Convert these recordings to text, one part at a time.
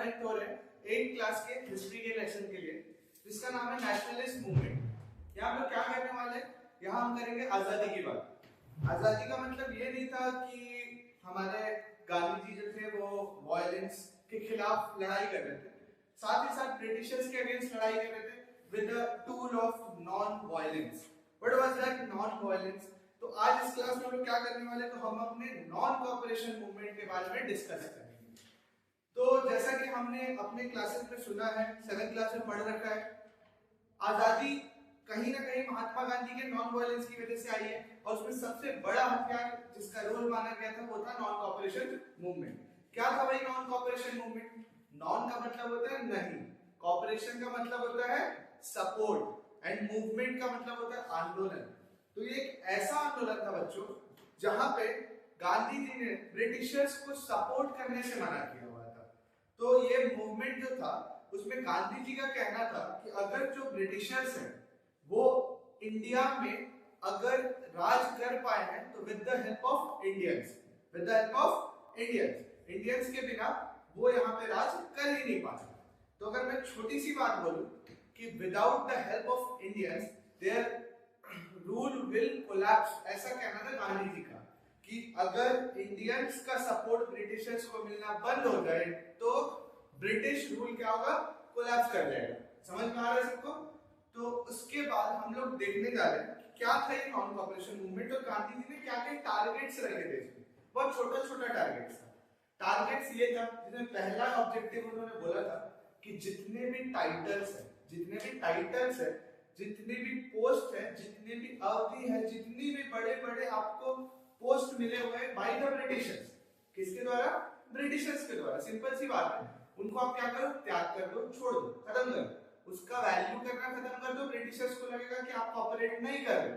Connect हो रहे हैं 8th क्लास के हिस्ट्री के लेसन के लिए, जिसका नाम है नेशनलिस्ट मूवमेंट। यहाँ पे क्या करने वाले हैं, यहाँ हम करेंगे आजादी की बात। आजादी का मतलब ये नहीं था कि हमारे गांधी जी जो थे वो वायलेंस के खिलाफ लड़ाई कर रहे थे, साथ ही साथ ब्रिटिशर्स के अगेंस्ट लड़ाई कर रहे थे with the tool of non violence. What was that non violence? तो आज इस क्लास में हम लोग क्या करने वाले, तो हम अपने नॉन कॉपरेशन मूवमेंट के बारे में डिस्कस करेंगे। तो जैसा कि हमने अपने क्लासेस में सुना है, 7th क्लास में पढ़ रखा है, आजादी कहीं ना कहीं महात्मा गांधी के नॉन वायलेंस की वजह से आई है, और उसमें सबसे बड़ा हथियार जिसका रोल माना गया था वो था नॉन कॉपरेशन मूवमेंट। क्या था भाई नॉन कॉपरेशन मूवमेंट? नॉन का मतलब होता है नहीं, कॉपरेशन का मतलब होता है सपोर्ट, एंड मूवमेंट का मतलब होता है आंदोलन। तो ये एक ऐसा आंदोलन था बच्चों जहां पे गांधी जी ने ब्रिटिशर्स को सपोर्ट करने से मना किया हुआ था। तो ये मूवमेंट जो था उसमें गांधी जी का कहना था कि अगर जो ब्रिटिशर्स हैं वो इंडिया में अगर राज कर पाए हैं तो with the help of Indians, with the help of Indians के बिना वो यहाँ पे राज कर ही नहीं पाते। तो अगर मैं छोटी सी बात बोलूं कि without the help of Indians their rule will collapse, ऐसा कहना था गांधी जी का कि अगर इंडियंस का सपोर्ट ब्रिटिशर्स को मिलना बंद हो जाए तो ब्रिटिश रूल क्या होगा, कोलैप्स कर जाएगा। समझ में आ रहा है सबको? तो उसके बाद हम लोग देखने जा रहे हैं कि क्या था ये नॉन कॉपरेशन मूवमेंट और गांधी जी ने क्या क्या टारगेट्स रखे थे इसमें। बहुत छोटा छोटा टारगेट्स था। टारगेट्स ये था, जिसमें पहला ऑब्जेक्टिव उन्होंने बोला था कि जितने भी टाइटल्स है, जितने भी पोस्ट है, जितने भी अवधि है, जितनी भी बड़े बड़े आपको पोस्ट मिले हुए हैं बाय द ब्रिटिशर्स, किसके द्वारा? ब्रिटिशर्स के द्वारा। सिंपल सी बात है, उनको आप क्या करो, त्याग कर दो, छोड़ दो, खत्म कर दो, उसका वैल्यू करना खत्म कर दो। ब्रिटिशर्स को लगेगा कि आप कॉपरेट नहीं कर रहे।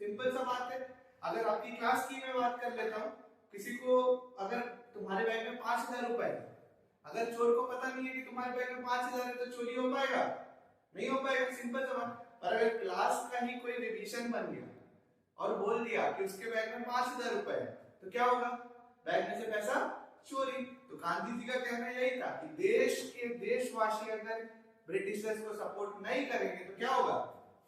सिंपल सा बात है। अगर आपकी क्लास की मैं बात कर लेता हूँ, किसी को अगर तुम्हारे बैग में 5000 रुपए है, अगर चोर को पता नहीं है कि तुम्हारे बैग में 5000 है तो चोरी हो पाएगा? नहीं हो पाएगा, सिंपल सा बात। पर अगर क्लास का ही कोई रिवीजन बन गया और बोल दिया कि उसके बैग में 5000 रुपए है, तो क्या होगा? बैग में से पैसा चोरी। तो गांधी जी का कहना यही था कि देश के देशवासी अगर ब्रिटिशर्स को सपोर्ट नहीं करेंगे तो क्या होगा?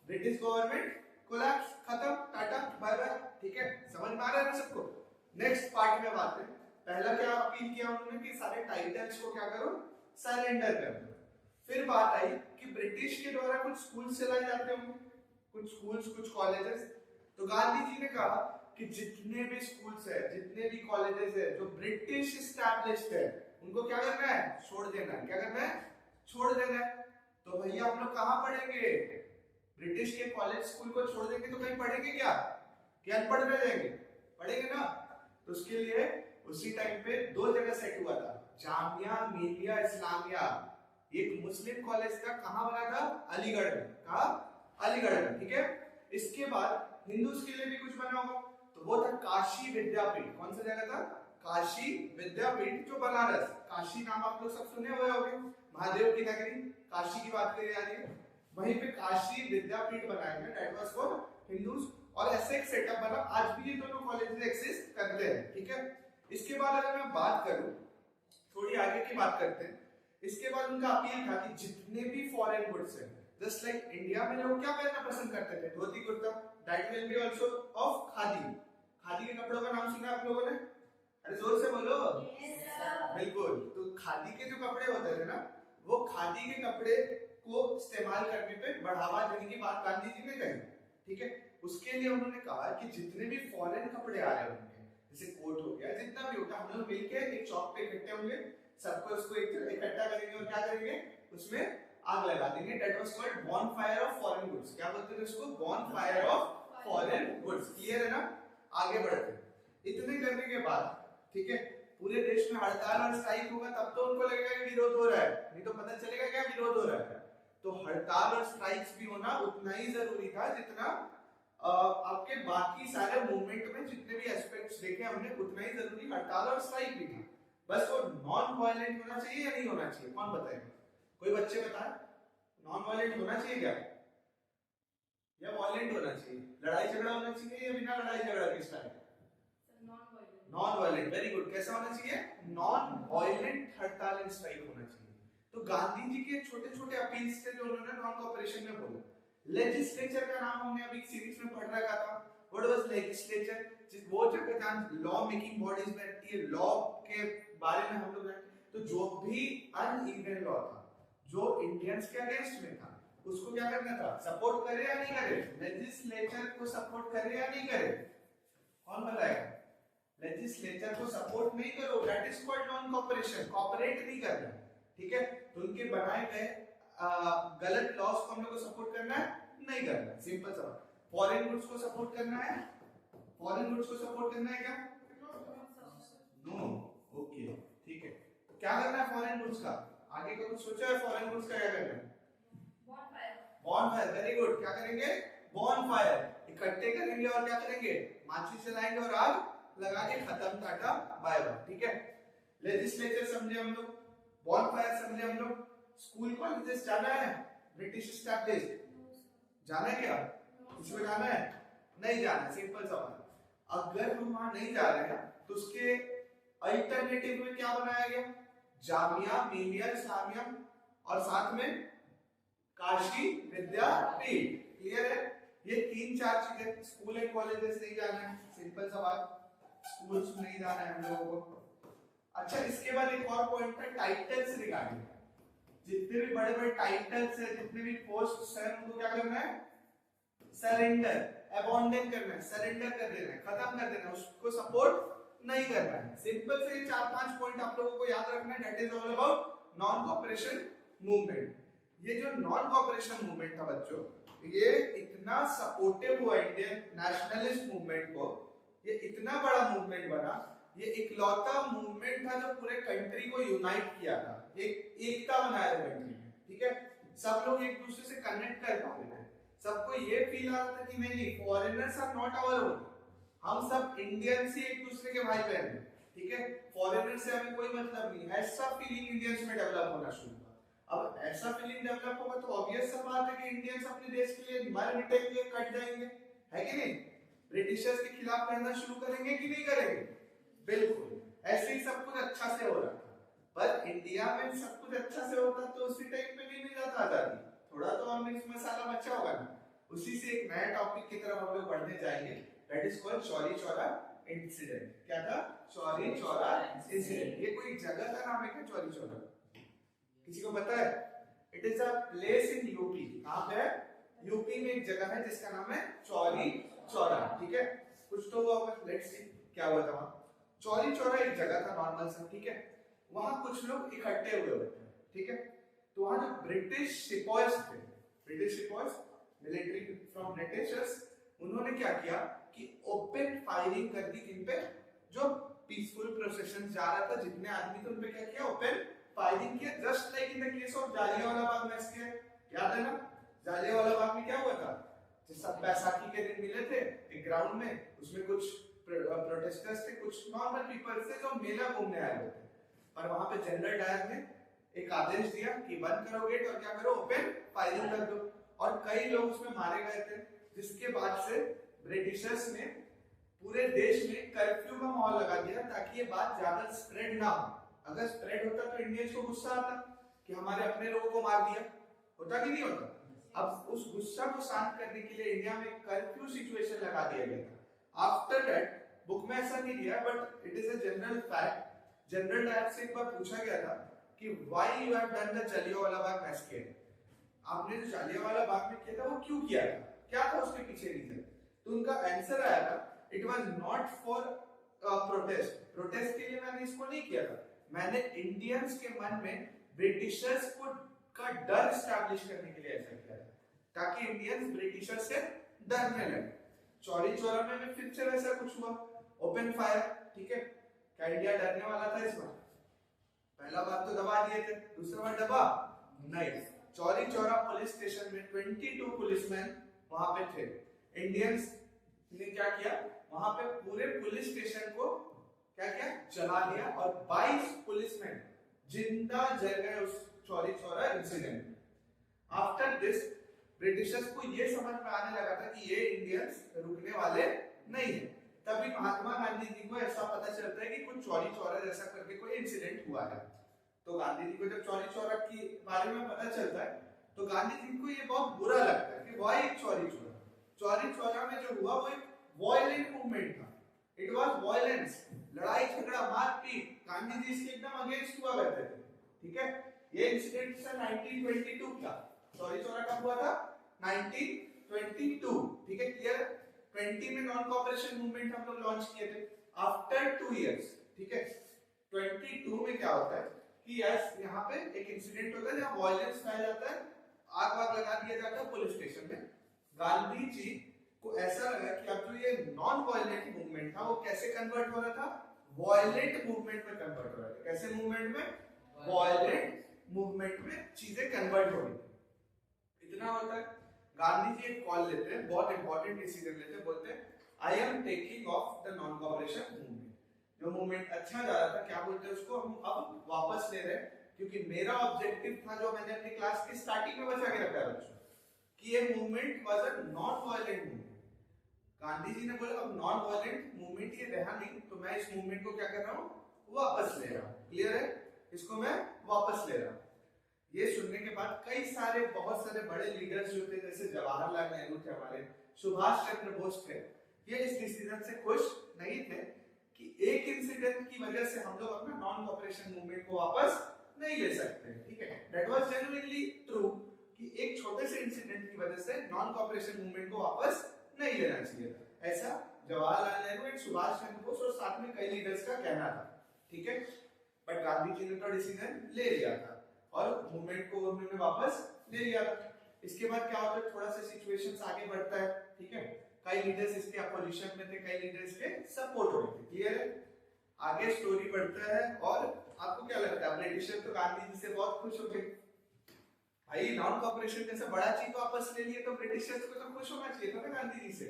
ब्रिटिश गवर्नमेंट कोलैप्स, खत्म, टाटा बाय बाय। ठीक है, समझ में आ रहा है सबको? नेक्स्ट पार्ट में बात है। पहला क्या अपील किया उन्होंने कि सारे टाइटल्स को क्या करो, सरेंडर कर दो। फिर बात आई कि ब्रिटिश के द्वारा कुछ स्कूल चलाए जाते होंगे, कुछ स्कूल्स, कुछ कॉलेजेस। तो गांधी जी ने कहा कि जितने भी स्कूल्स है, जितने भी कॉलेजेस है जो ब्रिटिश एस्टैब्लिश्ड है, उनको क्या करना है? छोड़ देना है। क्या करना है? छोड़ देना है। तो भैया आप लोग कहाँ पढ़ेंगे? ब्रिटिश के कॉलेज स्कूल को छोड़ देंगे तो कहीं पढ़ेंगे क्या? क्या अनपढ़ रह जाएंगे? पढ़ेंगे ना। तो उसके लिए उसी टाइम पे 2 जगह सेट हुआ था, जामिया मिलिया इस्लामिया। एक मुस्लिम कॉलेज था, कहां बना था? अलीगढ़ में। कहा? अलीगढ़ में। ठीक है। इसके बाद हिंदूज के लिए भी कुछ बना होगा, तो वो था काशी विद्यापीठ। कौन सा जगह था? काशी विद्यापीठ, जो बनारस। काशी नाम आप लोग सब सुने हुए होंगे, महादेव की नगरी, काशी की बात करी जा रही है। वहीं पे काशी विद्यापीठ बनाया गया, दैट वाज फॉर हिंदूज। और ऐसे एक सेटअप बना, आज भी ये दोनों कॉलेजेस एग्जिस्ट करते हैं। ठीक है। इसके बाद अगर मैं बात करूं, थोड़ी आगे की बात करते हैं। इसके बाद उनका अपील था कि जितने भी फॉरेन गुड्स हैं, जस्ट लाइक इंडिया में लोग क्या पहनना पसंद करते थे? Dhoti kurta. That will be also of khadi. Khadi के कपड़ों का नाम सुना आप लोगों ने? अरे जोर से बोलो। yes, बिल्कुल। तो खादी के जो कपड़े होते थे ना, वो खादी के कपड़े को इस्तेमाल करने पे बढ़ावा देने की बात गांधी जी ने कही। ठीक है। उसके लिए उन्होंने कहा कि जितने भी फॉरेन कपड़े आ रहे होंगे, जैसे कोट हो गया, जितना भी होगा, हम लोग मिलकर एक चौक पे इकट्ठे होंगे, सबको उसको इकट्ठा करेंगे और क्या करेंगे? उसमें आग लगा देंगे। That was called bonfire of foreign goods. क्या बोलते थे उसको? Bonfire of foreign goods. Clear है ना? आगे बढ़ते हैं। इतने करने के बाद, ठीक है, पूरे देश में हड़ताल और स्ट्राइक होगा, तब तो उनको लगेगा कि विरोध हो रहा है, नहीं तो पता चलेगा क्या विरोध हो रहा है। तो हड़ताल और स्ट्राइक्स भी होना उतना ही जरूरी था जितना आपके बाकी सारे मूवमेंट में जितने भी एस्पेक्ट्स देखे हमने, उतना ही जरूरी हड़ताल और स्ट्राइक भी था। बस वो नॉन वायलेंट होना चाहिए या नहीं होना चाहिए? कौन बताएगा? कोई बच्चे बताएं, नॉन वायलेंट होना चाहिए क्या या वायलेंट होना चाहिए? लड़ाई झगड़ा होना चाहिए या बिना लड़ाई झगड़ा के style? Non violent. Very good. कैसा होना चाहिए? नॉन वायलेंट हड़ताल एंड स्ट्राइक होना चाहिए। तो गांधी जी के छोटे छोटे अपील्स थे जो उन्होंने नॉन कोऑपरेशन में बोला। लेजिस्लेचर का नाम हमने अभी सीरीज में पढ़ रखा था। What was legislature? वो जगह जहां लॉ मेकिंग बॉडीज बैठती है, लॉ के बारे में हम लोग तो जो भी अनइवन लॉ था, जो इंडियंस के अगेंस्ट में था, उसको क्या करना था? सपोर्ट करे या नहीं करे? लेजिस्लेचर को सपोर्ट करे या नहीं करे? कौन बताएगा? लेजिस्लेचर को सपोर्ट नहीं करो, that is called non cooperation. Cooperate नहीं करना, ठीक है? तो उनके बनाए गए गलत लॉस को हम लोग को सपोर्ट करना है? नहीं करना। सिंपल सा। फॉरेन गुड्स को सपोर्ट करना है? फॉरेन गुड्स को सपोर्ट करना है क्या? नो। ओके, ठीक है। तो क्या करना है फॉरेन गुड्स का? आगे का कुछ सोचा है फॉरेन गुड्स का क्या करना है? बॉनफायर। Very good. क्या करेंगे? बॉनफायर इकट्ठे करेंगे और क्या करेंगे? माचिस जलाएंगे और आग लगा के खत्म, टाटा बाय बाय, ठीक है? लेजिस्लेचर समझे हम लोग, बॉनफायर समझे हम लोग। स्कूल कॉलेजेस जाना है? ब्रिटिश एस्टैब्लिश जाना है क्या? इसमें जाना है? नहीं जाना। सिंपल सवाल। अगर हम वहां नहीं जा रहे हैं तो उसके अल्टरनेटिव में क्या बनाया गया? जामिया मिलिया इस्लामिया और साथ में काशी विद्यापीठ। क्लियर है? ये 3-4 चीजें। स्कूल एंड कॉलेजेस नहीं जाना है, सिंपल सवाल। स्कूल्स में नहीं जाना है हम लोगों को। अच्छा, इसके बाद एक और पॉइंट है टाइटल्स रिगार्डिंग। जितने भी बड़े बड़े टाइटल्स है, जितने भी पोस्ट है, उनको क्या करना है? सरेंडर, अबॉन्डन करना है, सरेंडर कर देना है, खत्म कर देना है, उसको सपोर्ट नहीं करना है। सिंपल से 4-5 पॉइंट आप लोगों को याद रखना है। That is all about non cooperation movement. ये जो नॉन कोऑपरेशन मूवमेंट था बच्चों, ये इतना सपोर्टिव हुआ इंडियन नेशनलिस्ट मूवमेंट को, ये इतना बड़ा मूवमेंट बना, ये इकलौता मूवमेंट था जो पूरे कंट्री को यूनाइट किया था, एक एकता बनाया कंट्री में, ठीक है? सब लोग एक दूसरे से कनेक्ट कर पा रहे थे। सबको ये फील आ रहा था कि नहीं, foreigners are not our own, हम सब इंडियंस ही एक दूसरे के भाई बहन हैं, ठीक है? फॉरेनर से हमें कोई मतलब नहीं। ऐसा फीलिंग इंडियंस में डेवलप होना शुरू हुआ। अब ऐसा फीलिंग डेवलप होगा तो ऑब्वियस सा बात है कि इंडियंस अपने देश के लिए मर मिटेंगे, कट जाएंगे, है कि नहीं? ब्रिटिशर्स के खिलाफ लड़ना शुरू करेंगे कि नहीं करेंगे? बिल्कुल। ऐसे ही सब कुछ अच्छा से हो रहा था, पर इंडिया में सब कुछ अच्छा से होता तो उसी टाइम पे नहीं मिल जाता आजादी। थोड़ा तो और मिर्च मसाला बचा होगा ना। उसी से एक नया टॉपिक की तरफ हम लोग बढ़ने जाएंगे, that is called Chauri Chaura incident. क्या था? चौरी चौरा इंसिडेंट। ये कोई जगह का नाम है क्या चौरी चौरा? किसी को पता है? It is a place in UP. कहां पे? यूपी में एक जगह है जिसका नाम है चौरी चौरा, ठीक है? कुछ तो हुआ होगा, लेट्स सी क्या हुआ था वहां। चौरी चौरा एक जगह था नॉर्मल सा, ठीक है? वहां कुछ लोग इकट्ठे हुए थे, ठीक है? तो वहां जो ब्रिटिश सिपॉयज थे, British sepoys, military from Britishers, उन्होंने क्या किया कि ओपन फायरिंग कर दी। किन पे? जो पीसफुल प्रोसेशन जा रहा था, जितने आदमी थे उन पे क्या किया? ओपन फायरिंग किया। Just like in the case of Jallianwala Bagh massacre. याद है ना जालियांवाला बाग में क्या हुआ था? सब बैसाखी के दिन मिले थे एक ग्राउंड में, उसमें कुछ प्रोटेस्टर्स थे, कुछ नॉर्मल पीपल थे जो मेला घूमने आए हुए थे, पर वहां पे जनरल डायर ने एक आदेश दिया कि बंद करो गेट और क्या करो? ओपन फायरिंग कर दो। और कई लोग उसमें मारे गए थे, जिसके बाद से ब्रिटिशर्स ने पूरे देश में कर्फ्यू का माहौल लगा दिया ताकि ये बात ज्यादा स्प्रेड ना हो। अगर स्प्रेड होता तो इंडियंस को गुस्सा आता कि हमारे अपने लोगों को मार दिया, होता कि नहीं होता? अब उस गुस्सा को शांत करने के लिए इंडिया में कर्फ्यू सिचुएशन लगा दिया गया था। आफ्टर दैट, बुक में ऐसा नहीं दिया but it is a general fact, general Dyer से एक बार पूछा गया था कि why you have done the Jallianwala Bagh massacre. आपने जो जालियांवाला बाग में किया था वो क्यों किया था, क्या था उसके पीछे रीजन? तो उनका आंसर आया था, it was not for protest. Protest के लिए मैंने इसको नहीं किया था, मैंने इंडियंस के मन में ब्रिटिशर्स को का डर एस्टैब्लिश करने के लिए ऐसा किया था, ताकि इंडियंस ब्रिटिशर्स से डरने लगे। चौरी चौरा में फिर से ऐसा कुछ हुआ, ओपन फायर, ठीक है? क्या इंडिया डरने वाला था इस बार? पहला बार तो दबा दिए थे, दूसरा बार दबा नहीं। चौरी चौरा पुलिस स्टेशन में 22 पुलिसमैन वहां पे थे। इंडियंस ने क्या किया, वहां पे पूरे पुलिस स्टेशन को क्या किया? जला दिया और 22 पुलिसमैन जिंदा जल गए उस चौरी चौरा इंसिडेंट में। आफ्टर दिस ब्रिटिशर्स को ये समझ में आने लगा था कि ये इंडियंस रुकने वाले नहीं है। तभी महात्मा गांधी जी को ऐसा पता चलता है कि कुछ चौरी चौरा जैसा करके कोई इंसिडेंट हुआ है। तो तो गांधी जी को जब चौरी चौरा के बारे में पता चलता है तो गांधी जी को ये बहुत बुरा लगता है कि वाई चौरी चौरा। चौरी चौरा में जो हुआ वो एक वायलेंट मूवमेंट था, इट वाज वायलेंस, लड़ाई झगड़ा मारपीट, गांधी जी इसके एकदम अगेंस्ट हुआ करते थे। ठीक है, ये इंसिडेंट था 1922 का। चौरी चौरा कब हुआ था? 1922। ठीक है, क्लियर? 20 में नॉन कोऑपरेशन मूवमेंट हम लोग लॉन्च किए थे आफ्टर 2 इयर्स। ठीक है, 22 में क्या होता है कि यस यहाँ पे एक इंसिडेंट होता है जहाँ वायलेंस फैल जाता है, आग वाग लगा दिया जाता है पुलिस स्टेशन में। गांधी जी को ऐसा लगा कि अब जो ये नॉन वायलेंट मूवमेंट था वो कैसे कन्वर्ट हो रहा था? वायलेंट मूवमेंट में कन्वर्ट हो रहा था। कैसे मूवमेंट में? वायलेंट मूवमेंट में चीजें कन्वर्ट हो रही थी। इतना होता है, गांधी जी एक कॉल लेते हैं, बहुत इंपॉर्टेंट डिसीजन लेते हैं, बोलते हैं I am taking of the non cooperation movement. जो मूवमेंट अच्छा जा रहा था, क्या बोलते हैं उसको, हम अब वापस ले रहे हैं, क्योंकि मेरा ऑब्जेक्टिव था जो मैंने अपनी क्लास की स्टार्टिंग में बचा के रखा है बच्चों, कि ये movement was a non violent movement. Gandhi ji ने बोला अब नॉन वायलेंट मूवमेंट ये रहा नहीं, तो मैं इस मूवमेंट को क्या कर रहा हूँ? वापस ले रहा हूँ। क्लियर है? इसको मैं वापस ले रहा हूँ। ये सुनने के बाद कई सारे बहुत सारे बड़े लीडर्स जो थे, जैसे जवाहरलाल नेहरू थे, हमारे सुभाष चंद्र बोस थे, ये इस डिसीजन से खुश नहीं थे कि एक इंसिडेंट की वजह से हम लोग अपना नॉन कोऑपरेशन मूवमेंट को वापस नहीं ले सकते। ठीक है, दैट वाज जेन्युइनली ट्रू कि एक छोटे से इंसिडेंट की वजह से नॉन कोऑपरेशन मूवमेंट को वापस नहीं लेना चाहिए था। ऐसा जवाहरलाल नेहरू एंड सुभाष चंद्र बोस और साथ में कई लीडर्स का कहना था। ठीक है, बट गांधी जी ने तो डिसीजन ले लिया था और मूवमेंट को उन्होंने वापस ले लिया था। इसके बाद क्या होता है, थोड़ा सा सिचुएशंस आगे बढ़ता है। ठीक है, कई लीडर्स इसके अपोजिशन में थे, कई लीडर्स के सपोर्ट में थे। क्लियर है? आगे स्टोरी बढ़ता है और आपको क्या लगता है, ब्रिटिशर तो गांधी जी से बहुत खुश हो गए, भाई नॉन कोऑपरेशन जैसा बड़ा चीज वापस ले लिए तो ब्रिटिशर्स को तो खुश होना चाहिए था ना गांधी जी से।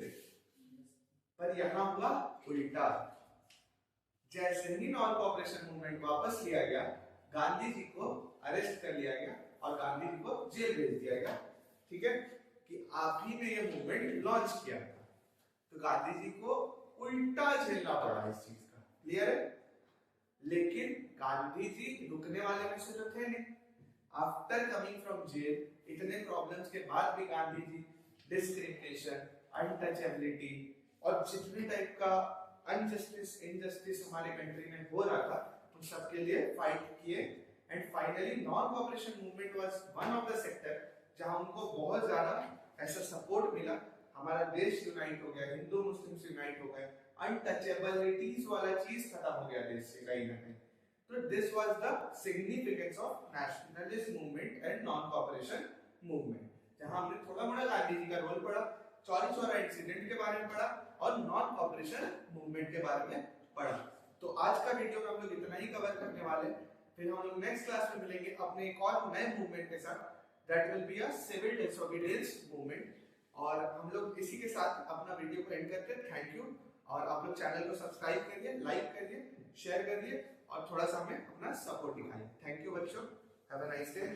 पर यहाँ हुआ उल्टा। जैसे ही नॉन कोऑपरेशन मूवमेंट वापस लिया गया, गांधी जी को अरेस्ट कर लिया गया और गांधी जी को जेल भेज दिया गया। ठीक है, कि आप ही ने ये मूवमेंट लॉन्च किया था, तो गांधी जी को उल्टा झेलना पड़ा इस चीज का। क्लियर है? लेकिन गांधी जी रुकने वाले में से तो थे नहीं। आफ्टर कमिंग फ्रॉम जेल, इतने प्रॉब्लम्स के बाद भी गांधी जी डिस्क्रिमिनेशन, अनटचेबिलिटी और जितने टाइप का अनजस्टिस, इनजस्टिस हमारे कंट्री में हो रहा था, उन सब के लिए फाइट किए। And finally non cooperation movement was one of the sector जहां उनको बहुत ज्यादा ऐसा सपोर्ट मिला। हमारा देश यूनाइट हो गया, हिंदू मुस्लिम्स यूनाइट हो गए, अनटचेबिलिटीज वाला चीज खत्म हो गया देश से कहीं ना कहीं। तो this was the significance of nationalist movement and non cooperation movement, जहां हमने थोड़ा मोड़ा गांधी जी का रोल पढ़ा, चौरी चौरा इंसिडेंट के बारे में पढ़ा और नॉन कोऑपरेशन मूवमेंट के बारे में पढ़ा। तो आज का वीडियो में हम लोग इतना ही कवर करने वाले हैं, फिर हम लोग नेक्स्ट क्लास में मिलेंगे अपने एक और नए मूवमेंट के साथ, that will be a civil disobedience movement. और हम लोग इसी के साथ अपना वीडियो को एंड करते हैं। थैंक यू, और आप लोग चैनल को सब्सक्राइब करिए, लाइक करिए, शेयर करिए और थोड़ा सा हमें अपना सपोर्ट दिखाइए। थैंक यू बच्चों, हैव अ नाइस डे।